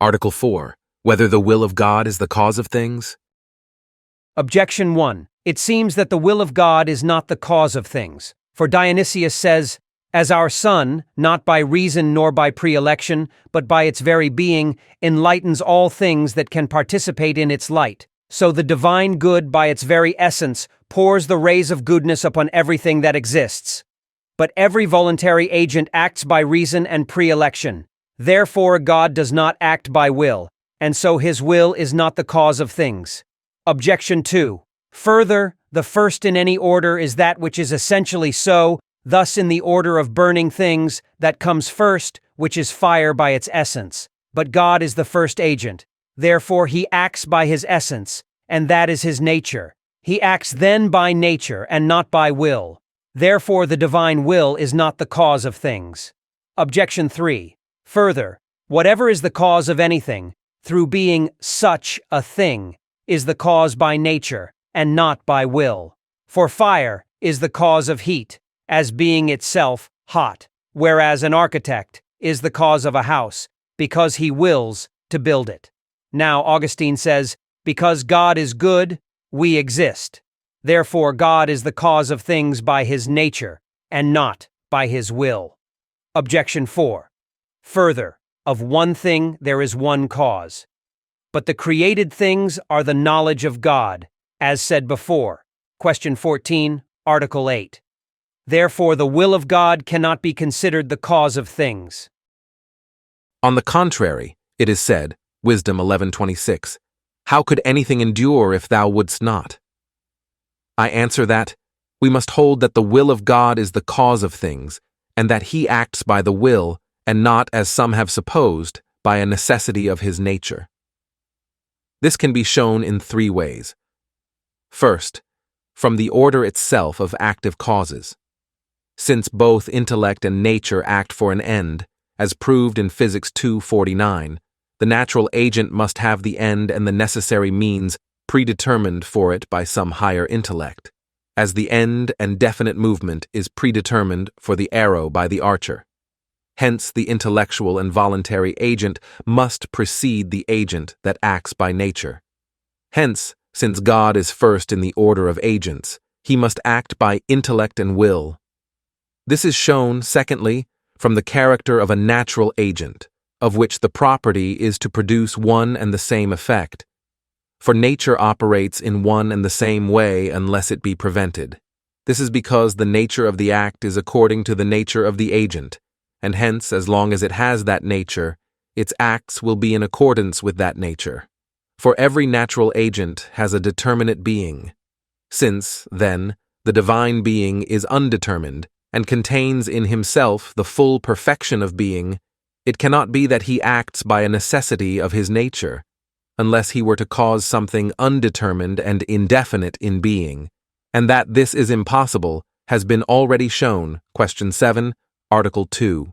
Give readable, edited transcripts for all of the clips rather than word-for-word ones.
Article 4. Whether the will of God is the cause of things? Objection 1. It seems that the will of God is not the cause of things. For Dionysius says, "As our sun, not by reason nor by pre-election, but by its very being, enlightens all things that can participate in its light, so the divine good by its very essence pours the rays of goodness upon everything that exists. But every voluntary agent acts by reason and pre-election. Therefore God does not act by will, and so his will is not the cause of things." Objection 2. Further, the first in any order is that which is essentially so, thus in the order of burning things, that comes first, which is fire by its essence. But God is the first agent. Therefore he acts by his essence, and that is his nature. He acts then by nature and not by will. Therefore the divine will is not the cause of things. Objection 3. Further, whatever is the cause of anything, through being such a thing, is the cause by nature, and not by will. For fire is the cause of heat, as being itself hot, whereas an architect is the cause of a house, because he wills to build it. Now Augustine says, because God is good, we exist. Therefore God is the cause of things by his nature, and not by his will. Objection 4. Further, of one thing there is one cause. But the created things are the knowledge of God, as said before. Question 14, Article 8. Therefore the will of God cannot be considered the cause of things. On the contrary, it is said, Wisdom 11:26, "How could anything endure if thou wouldst not?" I answer that, we must hold that the will of God is the cause of things, and that he acts by the will, and not, as some have supposed, by a necessity of his nature. This can be shown in 3 ways. First, from the order itself of active causes. Since both intellect and nature act for an end, as proved in Physics 2:49, the natural agent must have the end and the necessary means predetermined for it by some higher intellect, as the end and definite movement is predetermined for the arrow by the archer. Hence, the intellectual and voluntary agent must precede the agent that acts by nature. Hence, since God is first in the order of agents, he must act by intellect and will. This is shown, secondly, from the character of a natural agent, of which the property is to produce one and the same effect. For nature operates in one and the same way unless it be prevented. This is because the nature of the act is according to the nature of the agent, and hence, as long as it has that nature, its acts will be in accordance with that nature. For every natural agent has a determinate being. Since, then, the divine being is undetermined and contains in himself the full perfection of being, it cannot be that he acts by a necessity of his nature, unless he were to cause something undetermined and indefinite in being, and that this is impossible has been already shown, Question 7, Article 2.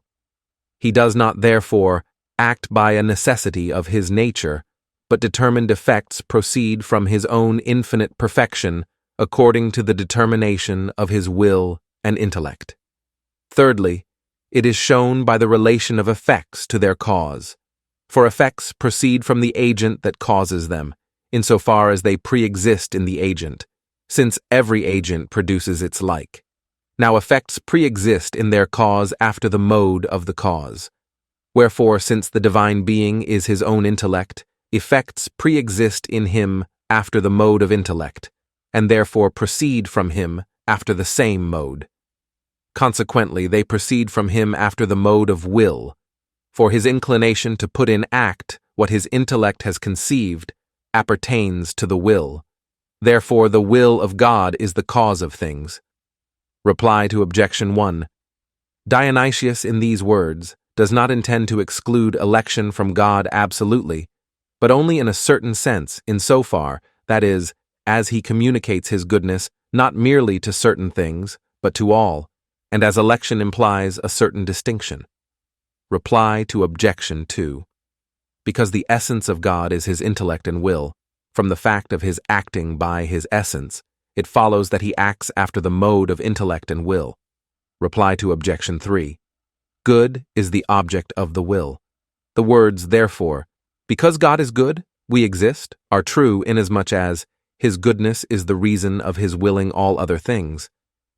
He does not, therefore, act by a necessity of his nature, but determined effects proceed from his own infinite perfection according to the determination of his will and intellect. Thirdly, it is shown by the relation of effects to their cause. For effects proceed from the agent that causes them, insofar as they pre-exist in the agent, since every agent produces its like. Now effects pre-exist in their cause after the mode of the cause. Wherefore, since the divine being is his own intellect, effects pre-exist in him after the mode of intellect, and therefore proceed from him after the same mode. Consequently, they proceed from him after the mode of will, for his inclination to put in act what his intellect has conceived appertains to the will. Therefore, the will of God is the cause of things. Reply to Objection 1. Dionysius in these words does not intend to exclude election from God absolutely, but only in a certain sense, insofar, that is, as he communicates his goodness not merely to certain things, but to all, and as election implies a certain distinction. Reply to Objection 2. Because the essence of God is his intellect and will, from the fact of his acting by his essence, it follows that he acts after the mode of intellect and will. Reply to Objection 3. Good is the object of the will. The words, therefore, Because God is good, we exist, are true inasmuch as His goodness is the reason of His willing all other things,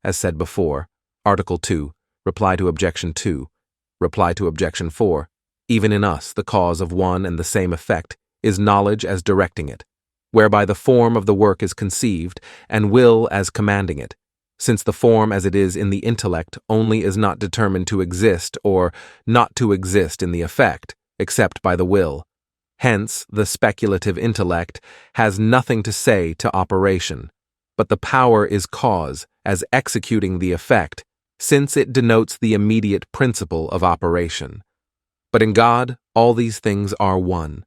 as said before. Article 2, Reply to Objection 2. Reply to Objection 4. Even in us, the cause of one and the same effect is knowledge as directing it, whereby the form of the work is conceived, and will as commanding it, since the form as it is in the intellect only is not determined to exist or not to exist in the effect, except by the will. Hence, the speculative intellect has nothing to say to operation, but the power is cause, as executing the effect, since it denotes the immediate principle of operation. But in God, all these things are one,